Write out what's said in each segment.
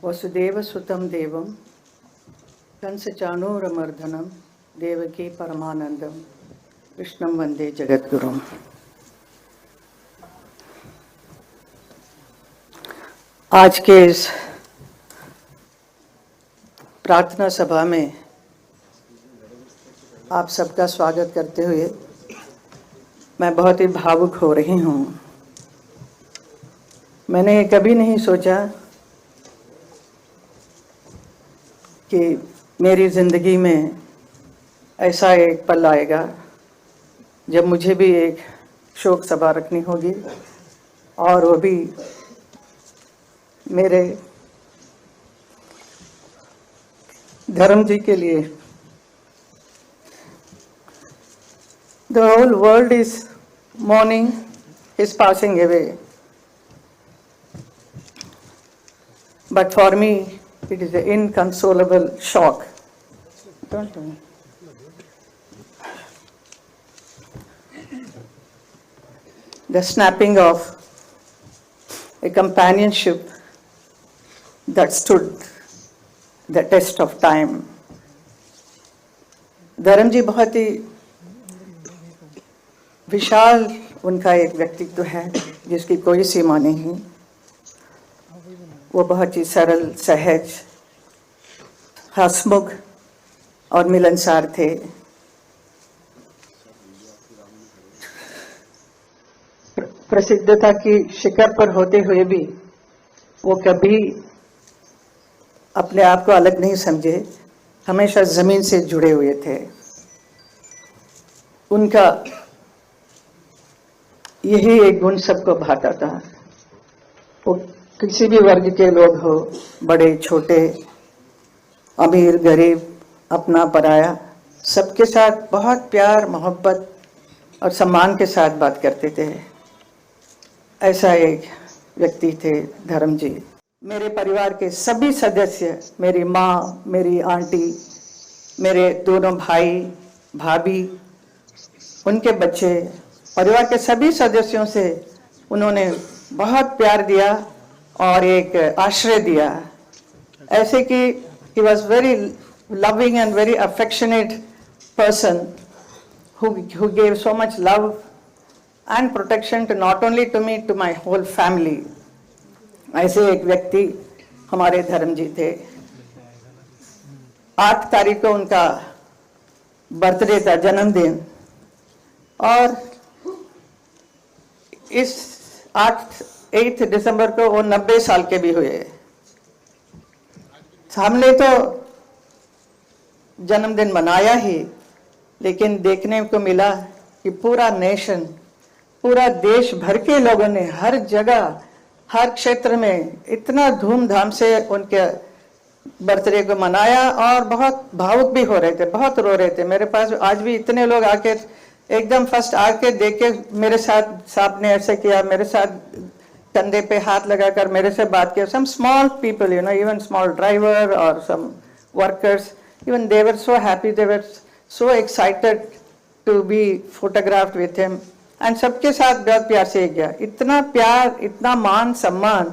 वसुदेवसुतं देवं कंसचाणूरमर्दनं देवकी परमानंदम कृष्णं वंदे जगद्गुरुम्। आज के इस प्रार्थना सभा में आप सबका स्वागत करते हुए मैं बहुत ही भावुक हो रही हूँ। मैंने कभी नहीं सोचा कि मेरी ज़िंदगी में ऐसा एक पल आएगा जब मुझे भी एक शोक सभा रखनी होगी, और वो भी मेरे धर्म जी के लिए। The whole world is mourning his passing away, but for me it is an inconsolable shock. Don't tell me. The snapping of a companionship that stood the test of time. धर्म जी बहुत ही विशाल उनका एक व्यक्तित्व है जिसकी कोई सीमा नहीं। वो बहुत ही सरल, सहज, हंसमुख और मिलनसार थे। प्रसिद्धता की शिखर पर होते हुए भी वो कभी अपने आप को अलग नहीं समझे, हमेशा जमीन से जुड़े हुए थे। उनका यही एक गुण सबको भाता था। वो किसी भी वर्ग के लोग हो, बड़े छोटे, अमीर गरीब, अपना पराया, सबके साथ बहुत प्यार मोहब्बत और सम्मान के साथ बात करते थे। ऐसा एक व्यक्ति थे धर्म जी। मेरे परिवार के सभी सदस्य, मेरी माँ, मेरी आंटी, मेरे दोनों भाई भाभी, उनके बच्चे, परिवार के सभी सदस्यों से उन्होंने बहुत प्यार दिया और एक आश्रय दिया। ऐसे कि he was very loving and very affectionate person who gave so much love and protection to not only to me, to my whole family. ऐसे एक व्यक्ति हमारे धर्म जी थे। 8 तारीख को उनका बर्थडे था, जन्मदिन, और इस 8 दिसंबर को वो 90 साल के भी हुए। हमने तो जन्मदिन मनाया ही, लेकिन देखने को मिला कि पूरा नेशन, पूरा देश भर के लोगों ने हर जगह, हर क्षेत्र में इतना धूमधाम से उनके बर्थडे को मनाया और बहुत भावुक भी हो रहे थे, बहुत रो रहे थे। मेरे पास आज भी इतने लोग आके एकदम फर्स्ट आके देख के मेरे साथ, साहब ने ऐसे किया, मेरे साथ कंधे पे हाथ लगाकर मेरे से बात किया। Some small people, you know, even small driver और some workers, even they were so happy, they were so excited to be photographed with him, and सबके साथ बहुत प्यार से गया। इतना प्यार, इतना मान सम्मान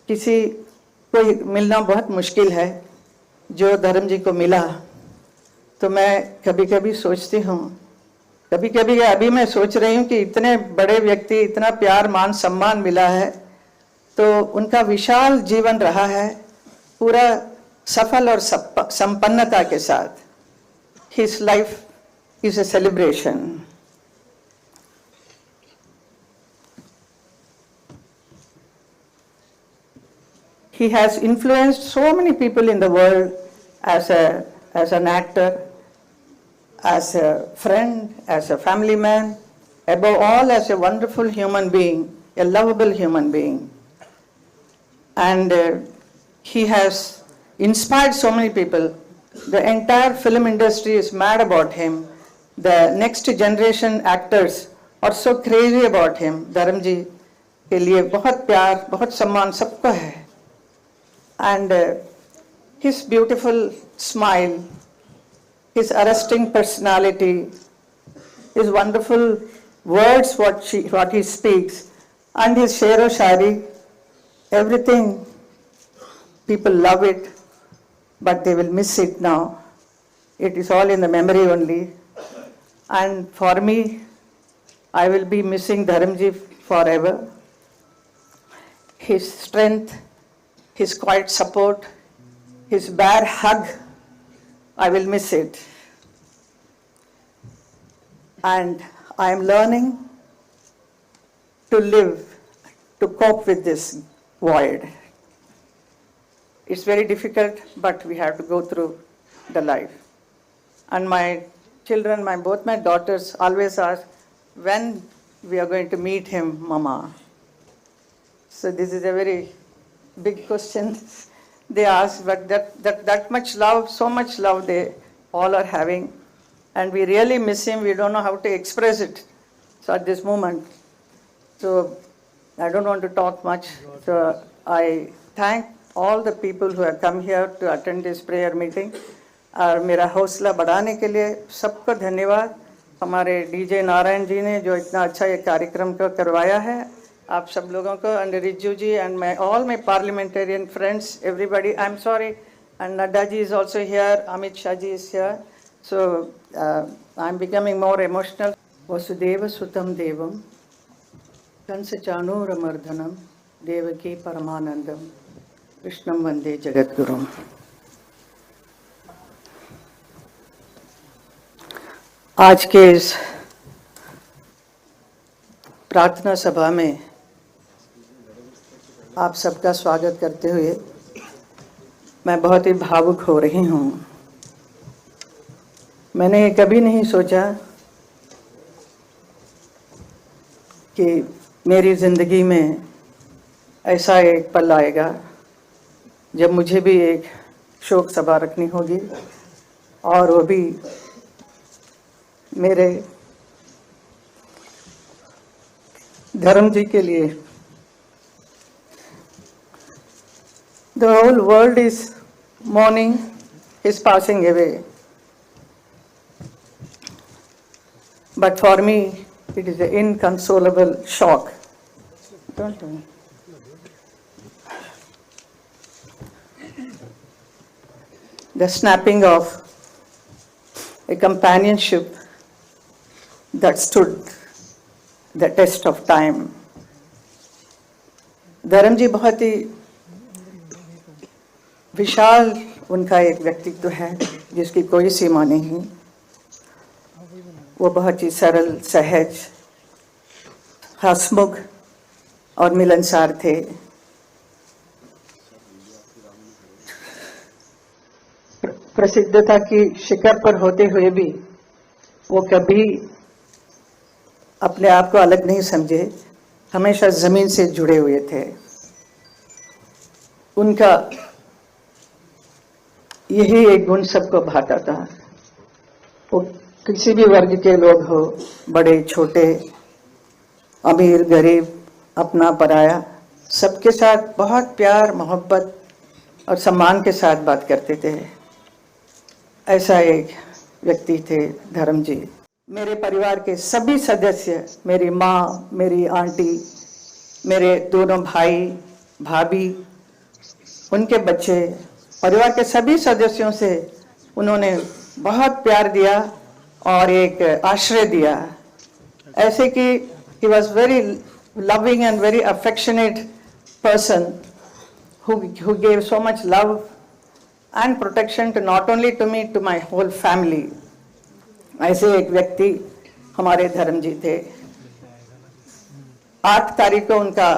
किसी को मिलना बहुत मुश्किल है, जो धर्म जी को मिला। तो मैं कभी कभी सोचती हूँ, कभी कभी अभी मैं सोच रही हूँ कि इतने बड़े व्यक्ति, इतना प्यार मान सम्मान मिला है, तो उनका विशाल जीवन रहा है, पूरा सफल और संपन्नता के साथ। His life is a celebration. He has influenced so many people in the world as an actor, as a friend, as a family man, above all as a wonderful human being, a lovable human being. And he has inspired so many people. The entire film industry is mad about him. The next generation actors are so crazy about him. धर्म जी के लिए बहुत प्यार, बहुत सम्मान सबको है। And his beautiful smile, his arresting personality, his wonderful words, what he speaks, and his shero shari, everything People love it, but they will miss it now. It is all in the memory only. And for me, I will be missing Dharamji forever. His strength, his quiet support, his bare hug, I will miss it. And I am learning to live, to cope with this void. It's very difficult, but we have to go through the life. And my children, both my daughters always ask, when we are going to meet him, Mama? So this is a very big question they ask, but that much love, so much love they all are having. And we really miss him. We don't know how to express it. So at this moment, so I don't want to talk much. So I thank all the people who have come here to attend this prayer meeting. और मेरा हौसला बढ़ाने के लिए सबको धन्यवाद. हमारे DJ Narayan ji ने जो इतना अच्छा ये कार्यक्रम को करवाया है, आप सब लोगों को, and Rijiju ji and my all my parliamentarian friends, everybody. I am sorry, and Nadda ji is also here, Amit Shah ji is here. So I am becoming more emotional. Vasudeva सुतम देवम कंस चाणूरमर्दनम देवकी परमानंदम कृष्णम वंदे जगद्गुरुम. आज के इस प्रार्थना सभा में आप सबका स्वागत करते हुए मैं बहुत ही भावुक हो रही हूँ. मैंने कभी नहीं सोचा कि मेरी ज़िंदगी में ऐसा एक पल आएगा जब मुझे भी एक शोक सभा रखनी होगी, और वो भी मेरे धर्म जी के लिए. The whole world is mourning his passing away, but for me it is an inconsolable shock. Don't you? The snapping of a companionship that stood the test of time. धर्म जी बहुत ही विशाल उनका एक व्यक्तित्व है जिसकी कोई सीमा नहीं. वो बहुत ही सरल, सहज, हंसमुख और मिलनसार थे. प्रसिद्धता की शिखर पर होते हुए भी वो कभी अपने आप को अलग नहीं समझे, हमेशा जमीन से जुड़े हुए थे. उनका यही एक गुण सबको भाता था. वो किसी भी वर्ग के लोग हो, बड़े छोटे, अमीर गरीब, अपना पराया, सबके साथ बहुत प्यार, मोहब्बत और सम्मान के साथ बात करते थे. ऐसा एक व्यक्ति थे धर्म जी. मेरे परिवार के सभी सदस्य, मेरी माँ, मेरी आंटी, मेरे दोनों भाई भाभी, उनके बच्चे, परिवार के सभी सदस्यों से उन्होंने बहुत प्यार दिया और एक आश्रय दिया. ऐसे कि he was very loving and very affectionate person who gave so much love and protection to not only to me, to my whole family. ऐसे एक व्यक्ति हमारे धर्म जी थे. 8 तारीख को उनका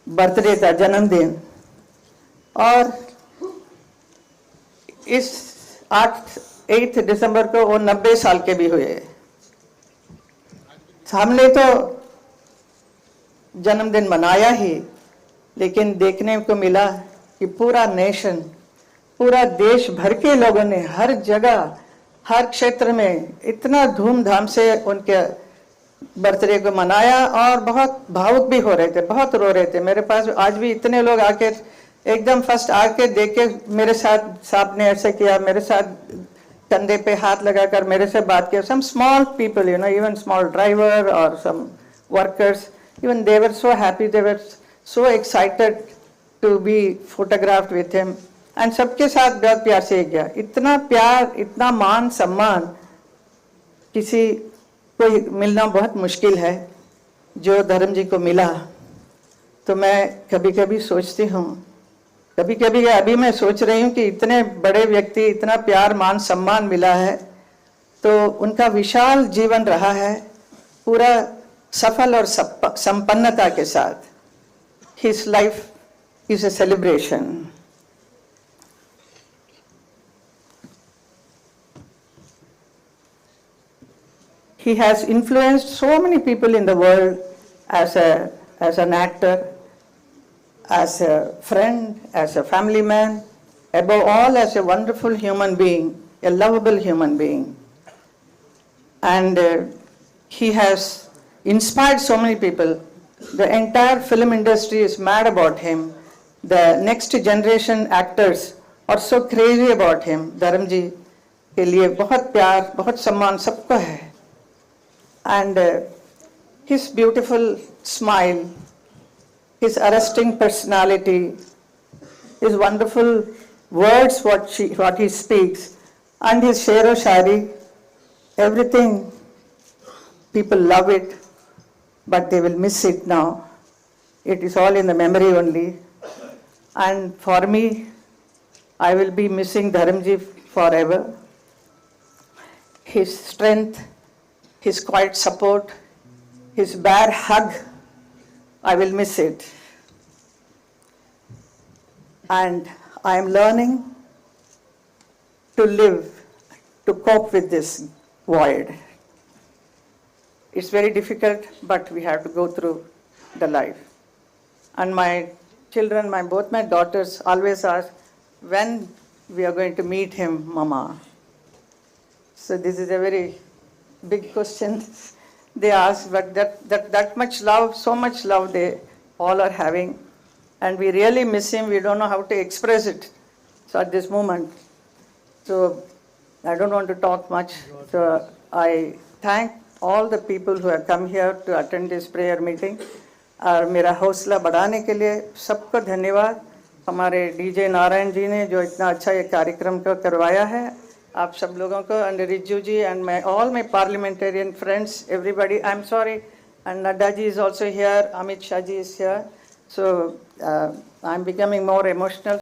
बर्थडे था, जन्मदिन, और इस 8 दिसंबर को वो 90 साल के भी हुए. हमने तो जन्मदिन मनाया ही, लेकिन देखने को मिला कि पूरा नेशन, पूरा देश भर के लोगों ने हर जगह, हर क्षेत्र में इतना धूमधाम से उनके बर्थडे को मनाया और बहुत भावुक भी हो रहे थे, बहुत रो रहे थे. मेरे पास आज भी इतने लोग आके एकदम फर्स्ट आके देख के मेरे साथ, साहब ने ऐसे किया, मेरे साथ कंधे पे हाथ लगाकर मेरे से बात किया. Some small people, you know, even small driver or some workers, even they were so happy, they were so excited to be photographed with him. And सबके साथ बहुत प्यार से गया. इतना प्यार, इतना मान सम्मान किसी को मिलना बहुत मुश्किल है. जो धर्म जी को मिला, तो मैं कभी कभी सोचती हूँ, कभी कभी अभी मैं सोच रही हूँ कि इतने बड़े व्यक्ति, इतना प्यार मान सम्मान मिला है, तो उनका विशाल जीवन रहा है, पूरा सफल और संपन्नता के साथ. His life is a celebration. He has influenced so many people in the world as an actor, as a friend, as a family man, above all as a wonderful human being, a lovable human being. And he has inspired so many people. The entire film industry is mad about him. The next generation actors are so crazy about him. धर्म जी के लिए बहुत प्यार, बहुत सम्मान सबको है. And his beautiful smile, his arresting personality, his wonderful words, what he speaks, and his shero shari, everything, people love it, but they will miss it now. It is all in the memory only. And for me, I will be missing Dharamji forever. His strength, his quiet support, his bare hug, I will miss it. And I am learning to live, to cope with this void. It's very difficult, but we have to go through the life. And my children, both my daughters always ask, when we are going to meet him, Mama? So this is a very big question they ask, but that much love, so much love they all are having. And we really miss him. We don't know how to express it. So at this moment, so I don't want to talk much. So I thank all the people who have come here to attend this prayer meeting. और मेरा हौसला बढ़ाने के लिए सबको धन्यवाद. हमारे DJ Narayan ji ने जो इतना अच्छा ये कार्यक्रम को करवाया है, आप सब लोगों को, and Riju ji and all my parliamentarian friends, everybody. I'm sorry, and Nadda ji is also here, Amit Shah ji is here. So I'm becoming more emotional.